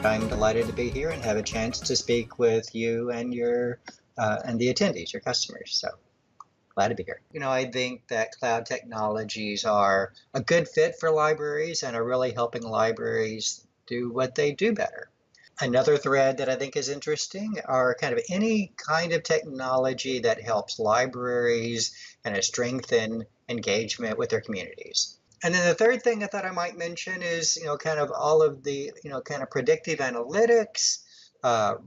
I'm delighted to be here and have a chance to speak with you and your and the attendees, your customers. So glad to be here. I think that cloud technologies are a good fit for libraries and are really helping libraries do what they do better. Another thread that I think is interesting are kind of any kind of technology that helps libraries kind of strengthen engagement with their communities. And then the third thing I thought I might mention is, kind of all of the, kind of predictive analytics,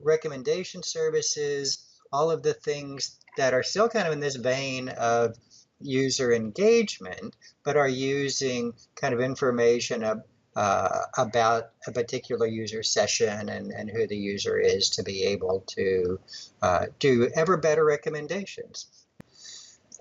recommendation services, all of the things that are still kind of in this vein of user engagement, but are using kind of information about a particular user session and who the user is to be able to do ever better recommendations.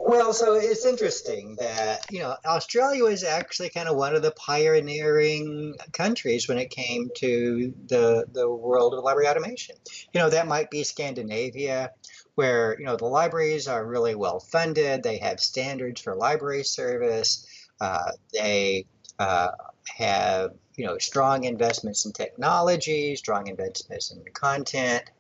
Well, so it's interesting that, Australia was actually kind of one of the pioneering countries when it came to the world of library automation. That might be Scandinavia, where, the libraries are really well funded. They have standards for library service. They have, strong investments in technology, strong investments in content.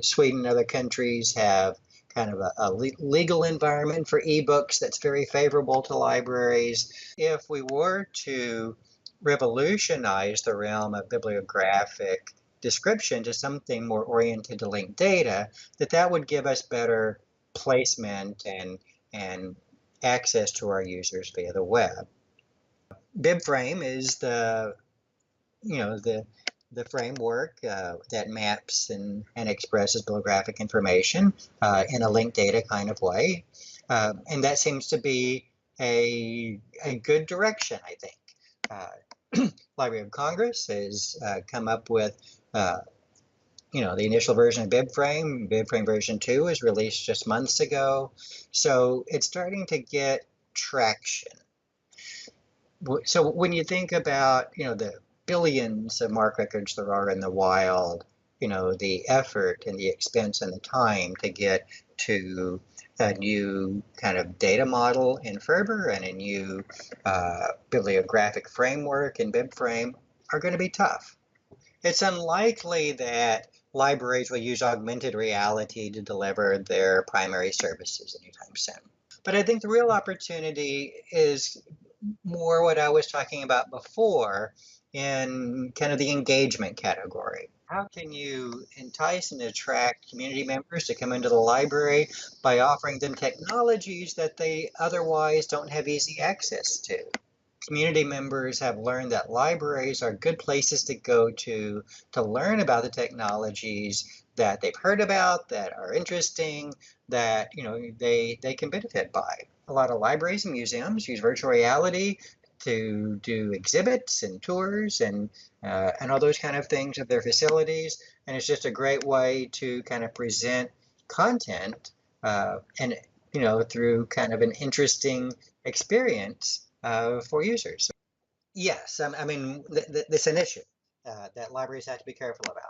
Sweden and other countries have kind of a legal environment for ebooks that's very favorable to libraries. If we were to revolutionize the realm of bibliographic description to something more oriented to linked data, that would give us better placement and access to our users via the web. BibFrame is the framework that maps and expresses bibliographic information in a linked data kind of way. And that seems to be a good direction, I think. Library of Congress has come up with the initial version of BibFrame. BibFrame version 2 was released just months ago. So it's starting to get traction. So when you think about, the billions of MARC records there are in the wild, the effort and the expense and the time to get to a new kind of data model in Ferber and a new bibliographic framework in BibFrame are going to be tough. It's unlikely that libraries will use augmented reality to deliver their primary services anytime soon. But I think the real opportunity is more what I was talking about before in kind of the engagement category. How can you entice and attract community members to come into the library by offering them technologies that they otherwise don't have easy access to? Community members have learned that libraries are good places to go to learn about the technologies that they've heard about, that are interesting, that they can benefit by. A lot of libraries and museums use virtual reality to do exhibits and tours and all those kind of things of their facilities, and it's just a great way to kind of present content and through kind of an interesting experience for users. Yes, I mean, it's an issue that libraries have to be careful about.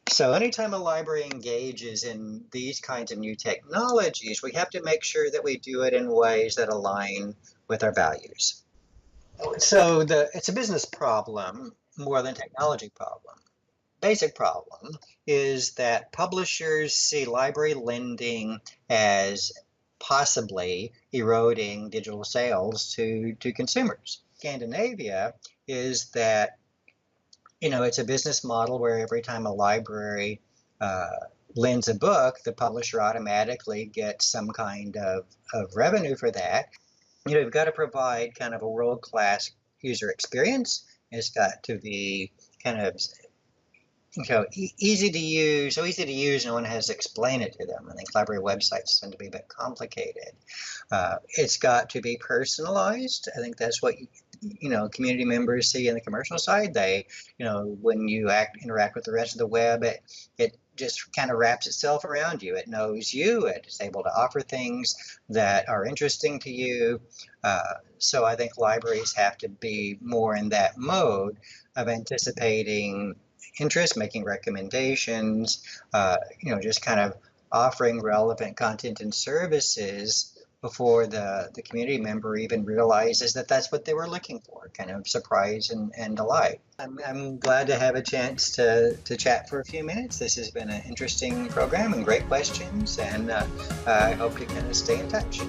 So anytime a library engages in these kinds of new technologies, we have to make sure that we do it in ways that align with our values. So it's a business problem more than a technology problem. Basic problem is that publishers see library lending as possibly eroding digital sales to consumers. Scandinavia is that it's a business model where every time a library lends a book, the publisher automatically gets some kind of revenue for that. You've got to provide kind of a world-class user experience. It's got to be kind of easy to use, so easy to use no one has to explain it to them. I think library websites tend to be a bit complicated. It's got to be personalized. I think that's what community members see in the commercial side. They, when you interact with the rest of the web, it just kind of wraps itself around you. It knows you. It's able to offer things that are interesting to you. So I think libraries have to be more in that mode of anticipating interest, making recommendations, just kind of offering relevant content and services before the community member even realizes that that's what they were looking for, kind of surprise and delight. I'm glad to have a chance to chat for a few minutes. This has been an interesting program and great questions, and I hope to kind of stay in touch.